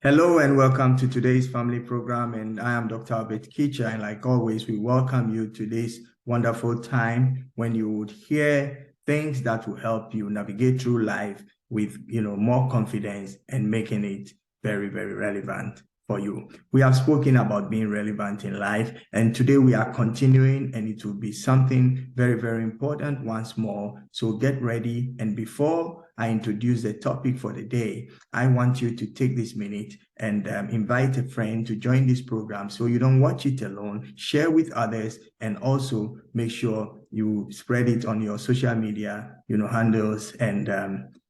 Hello and welcome to today's family program, and I am Dr. Kitcher, and like always, we welcome you to this wonderful time when you would hear things that will help you navigate through life with more confidence and making it very, very relevant for you. We have spoken about being relevant in life, and today we are continuing, and it will be something very, very important once more. So get ready, and before I introduce the topic for the day, I want you to take this minute and invite a friend to join this program so you don't watch it alone. Share with others, and also make sure you spread it on your social media, handles, and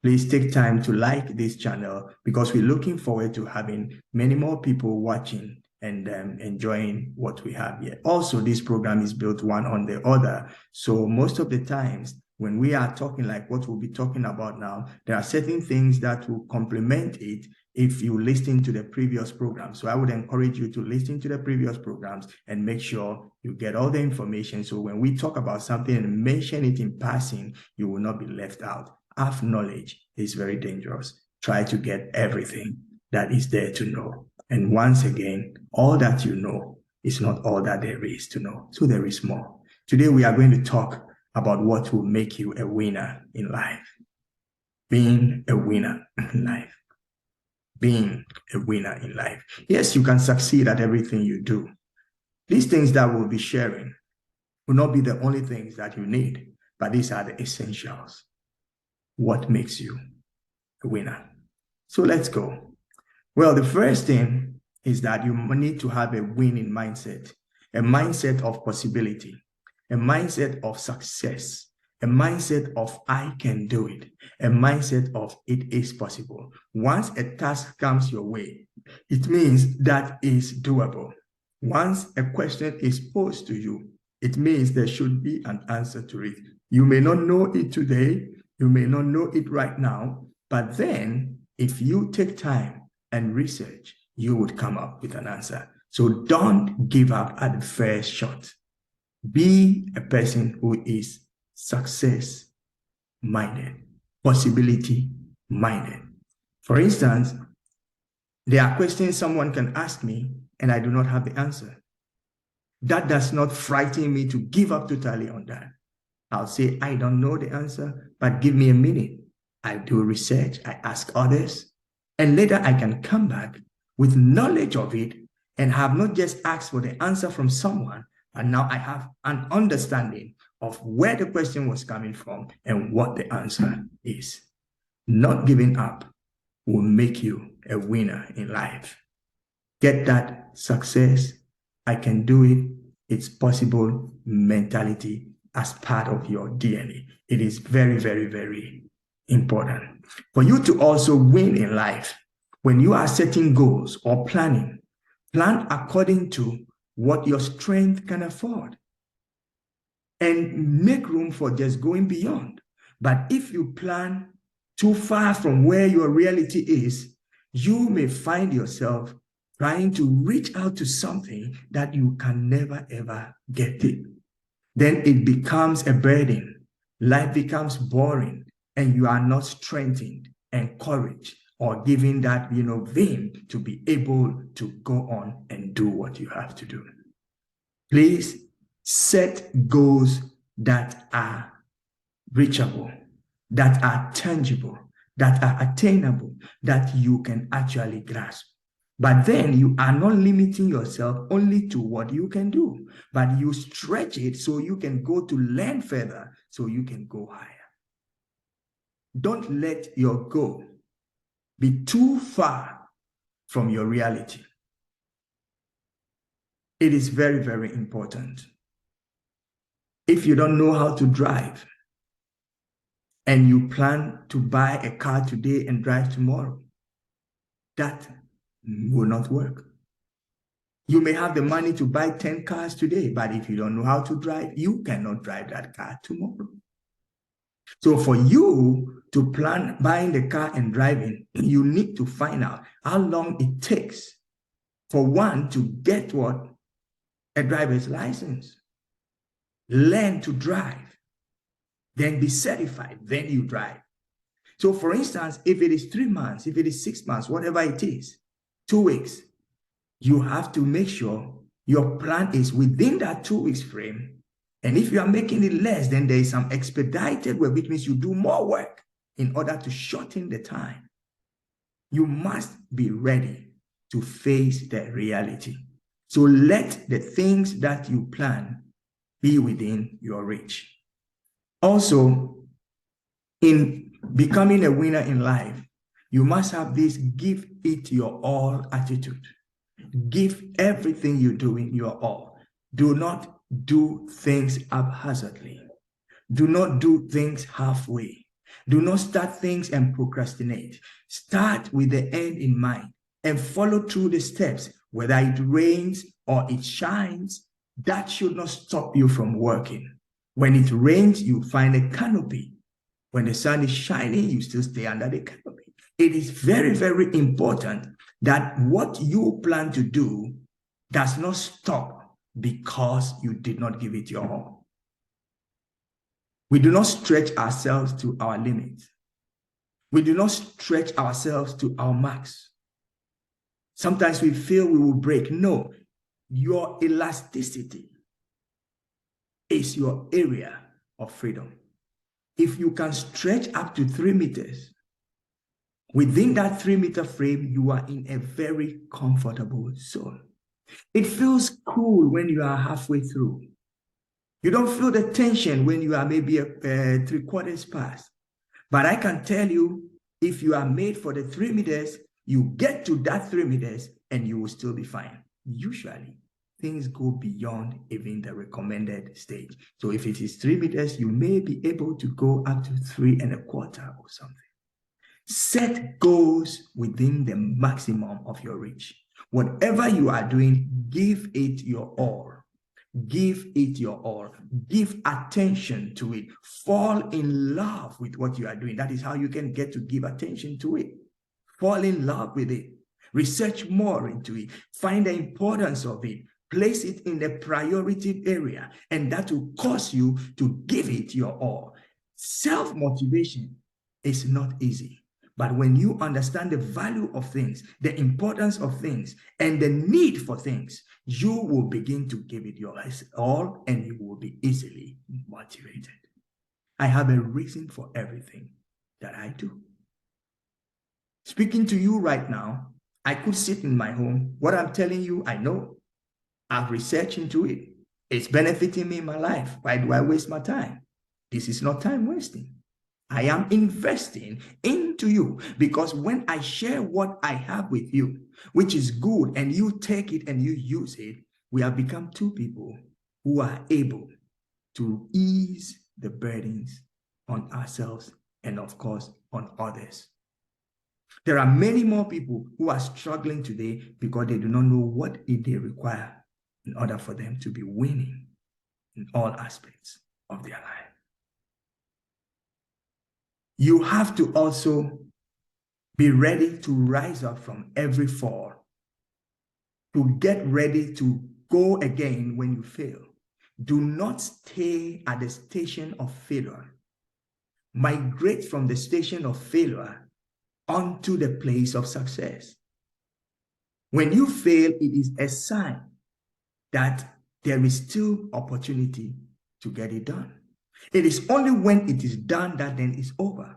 please take time to like this channel because we're looking forward to having many more people watching and enjoying what we have here. Also, this program is built one on the other. So most of the times, when we are talking like what we'll be talking about now, there are certain things that will complement it if you listen to the previous program. So I would encourage you to listen to the previous programs and make sure you get all the information. So when we talk about something and mention it in passing, you will not be left out. Half knowledge is very dangerous. Try to get everything that is there to know. And once again, all that you know is not all that there is to know. So there is more. Today we are going to talk about what will make you a winner in life. Being a winner in life. Being a winner in life. Yes, you can succeed at everything you do. These things that we'll be sharing will not be the only things that you need, but these are the essentials. What makes you a winner? So let's go. Well, the first thing is that you need to have a winning mindset, a mindset of possibility, a mindset of success, a mindset of I can do it, a mindset of it is possible. Once a task comes your way, it means that is doable. Once a question is posed to you, it means there should be an answer to it. You may not know it today, you may not know it right now, but then if you take time and research, you would come up with an answer. So don't give up at the first shot. Be a person who is success-minded, possibility-minded. For instance, there are questions someone can ask me and I do not have the answer. That does not frighten me to give up totally on that. I'll say, I don't know the answer, but give me a minute. I do research, I ask others, and later I can come back with knowledge of it and have not just asked for the answer from someone, but now I have an understanding of where the question was coming from and what the answer is. Not giving up will make you a winner in life. Get that success, I can do it, it's possible mentality as part of your DNA. It is very, very, very important. For you to also win in life, when you are setting goals or planning, plan according to what your strength can afford and make room for just going beyond. But if you plan too far from where your reality is, you may find yourself trying to reach out to something that you can never, ever get it. Then it becomes a burden. Life becomes boring, and you are not strengthened, encouraged, or given that, vim to be able to go on and do what you have to do. Please set goals that are reachable, that are tangible, that are attainable, that you can actually grasp. But then you are not limiting yourself only to what you can do, but you stretch it so you can go to learn further, so you can go higher. Don't let your goal be too far from your reality. It is very, very important. If you don't know how to drive and you plan to buy a car today and drive tomorrow, that will not work. You may have the money to buy 10 cars today, but if you don't know how to drive, you cannot drive that car tomorrow. So for you to plan buying the car and driving, you need to find out how long it takes for one to get what? A driver's license. Learn to drive, then be certified, then you drive. So for instance, if it is 3 months, if it is 6 months, whatever it is, 2 weeks. You have to make sure your plan is within that 2 weeks frame. And if you are making it less, then there is some expedited work, which means you do more work in order to shorten the time. You must be ready to face the reality. So let the things that you plan be within your reach. Also, in becoming a winner in life, you must have this give it your all attitude. Give everything you do in your all. Do not do things haphazardly. Do not do things halfway. Do not start things and procrastinate. Start with the end in mind and follow through the steps. Whether it rains or it shines, that should not stop you from working. When it rains, you find a canopy. When the sun is shining, you still stay under the canopy. It is very, very important that what you plan to do does not stop because you did not give it your all. We do not stretch ourselves to our limits. We do not stretch ourselves to our max. Sometimes we feel we will break. No, your elasticity is your area of freedom. If you can stretch up to 3 meters, within that 3-meter frame, you are in a very comfortable zone. It feels cool when you are halfway through. You don't feel the tension when you are maybe 3/4 past. But I can tell you, if you are made for the 3 meters, you get to that 3 meters and you will still be fine. Usually, things go beyond even the recommended stage. So if it is 3 meters, you may be able to go up to 3¼ or something. Set goals within the maximum of your reach. Whatever you are doing, give it your all. Give it your all. Give attention to it. Fall in love with what you are doing. That is how you can get to give attention to it. Fall in love with it. Research more into it. Find the importance of it. Place it in the priority area, and that will cause you to give it your all. Self-motivation is not easy. But when you understand the value of things, the importance of things, and the need for things, you will begin to give it your all, and you will be easily motivated. I have a reason for everything that I do. Speaking to you right now, I could sit in my home. What I'm telling you, I know. I've researched into it. It's benefiting me in my life. Why do I waste my time? This is not time wasting. I am investing into you, because when I share what I have with you, which is good, and you take it and you use it, we have become two people who are able to ease the burdens on ourselves and, of course, on others. There are many more people who are struggling today because they do not know what they require in order for them to be winning in all aspects of their life. You have to also be ready to rise up from every fall, to get ready to go again when you fail. Do not stay at the station of failure. Migrate from the station of failure onto the place of success. When you fail, it is a sign that there is still opportunity to get it done. It is only when it is done that then it's over,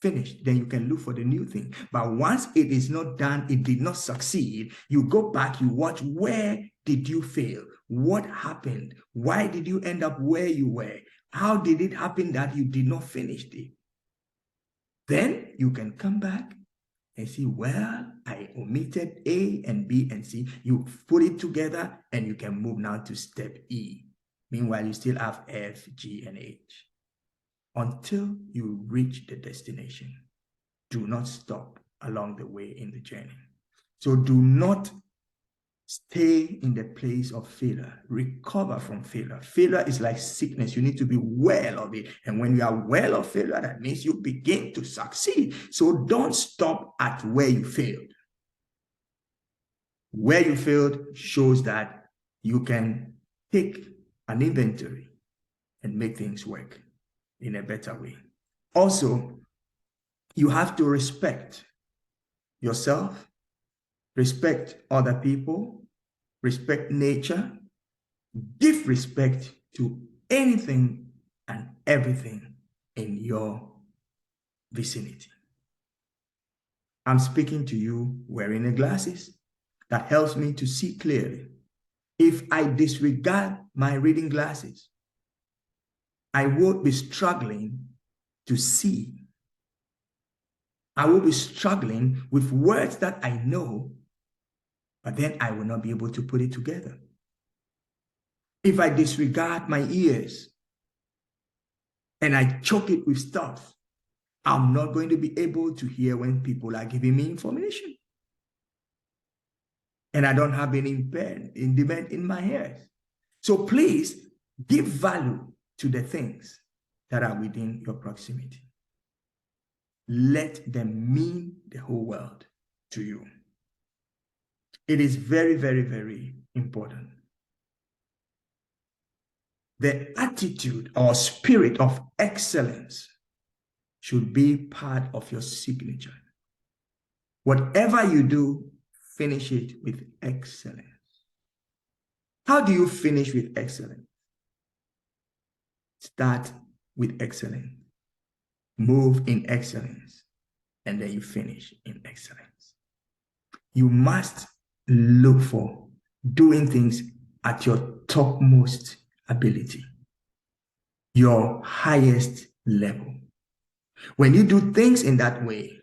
finished. Then you can look for the new thing. But once it is not done, it did not succeed, you go back, you watch, where did you fail? What happened? Why did you end up where you were? How did it happen that you did not finish it? Then you can come back and see, well, I omitted A and B and C. You put it together and you can move now to step E. Meanwhile, you still have F, G, and H. Until you reach the destination, do not stop along the way in the journey. So do not stay in the place of failure. Recover from failure. Failure is like sickness. You need to be well of it. And when you are well of failure, that means you begin to succeed. So don't stop at where you failed. Where you failed shows that you can take an inventory and make things work in a better way. Also, you have to respect yourself respect other people, respect nature, give respect to anything and everything in your vicinity. I'm speaking to you wearing the glasses that helps me to see clearly. If I disregard my reading glasses, I will be struggling to see. I will be struggling with words that I know, but then I will not be able to put it together. If I disregard my ears and I choke it with stuff, I'm not going to be able to hear when people are giving me information. And I don't have any demand in my ears. So please give value to the things that are within your proximity. Let them mean the whole world to you. It is very, very, very important. The attitude or spirit of excellence should be part of your signature. Whatever you do, finish it with excellence. How do you finish with excellence? Start with excellence. Move in excellence. And then you finish in excellence. You must look for doing things at your topmost ability, your highest level. When you do things in that way,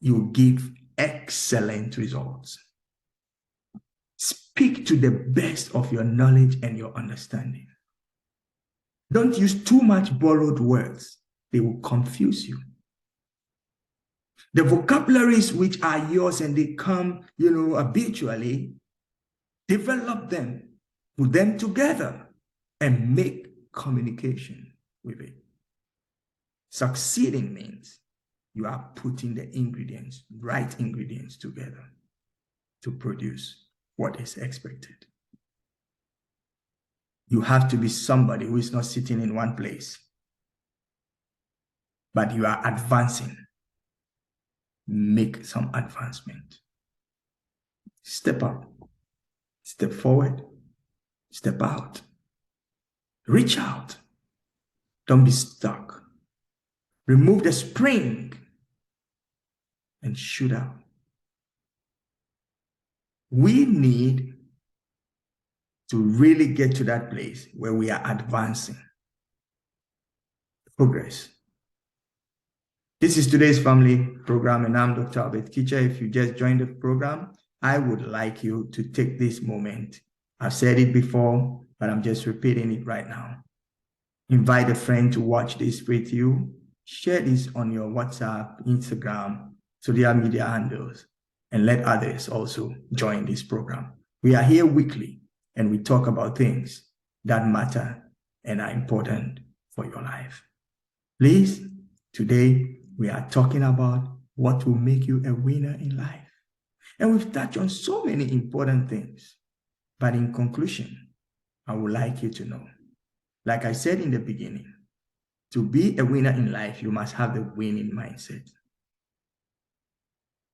you give excellent results. Speak to the best of your knowledge and your understanding. Don't use too much borrowed words. They will confuse you. The vocabularies which are yours and they come, habitually, develop them, put them together, and make communication with it. Succeeding means you are putting the right ingredients together to produce what is expected. You have to be somebody who is not sitting in one place, but you are advancing. Make some advancement. Step up, step forward, step out. Reach out. Don't be stuck. Remove the spring and shoot out. We need to really get to that place where we are advancing. Progress. This is today's family program, and I'm Dr. Kitcher. If you just joined the program, I would like you to take this moment. I've said it before, but I'm just repeating it right now. Invite a friend to watch this with you. Share this on your WhatsApp, Instagram, social media handles, and let others also join this program. We are here weekly, and we talk about things that matter and are important for your life. Please, today, we are talking about what will make you a winner in life. And we've touched on so many important things. But in conclusion, I would like you to know, like I said in the beginning, to be a winner in life, you must have the winning mindset.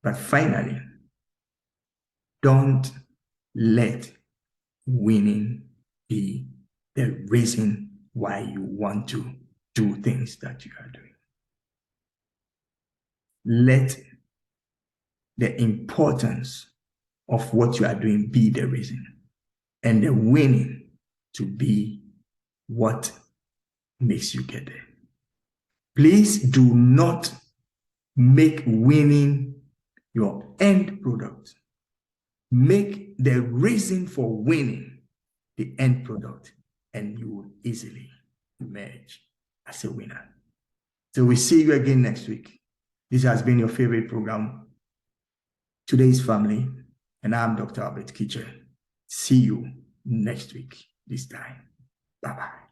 But finally, don't let winning be the reason why you want to do things that you are doing. Let the importance of what you are doing be the reason, and the winning to be what makes you get there. Please do not make winning your end product. Make the reason for winning the end product, and you will easily emerge as a winner. So we see you again next week. This has been your favorite program, Today's Family, and I'm Dr. Kitcher. See you next week, this time. Bye-bye.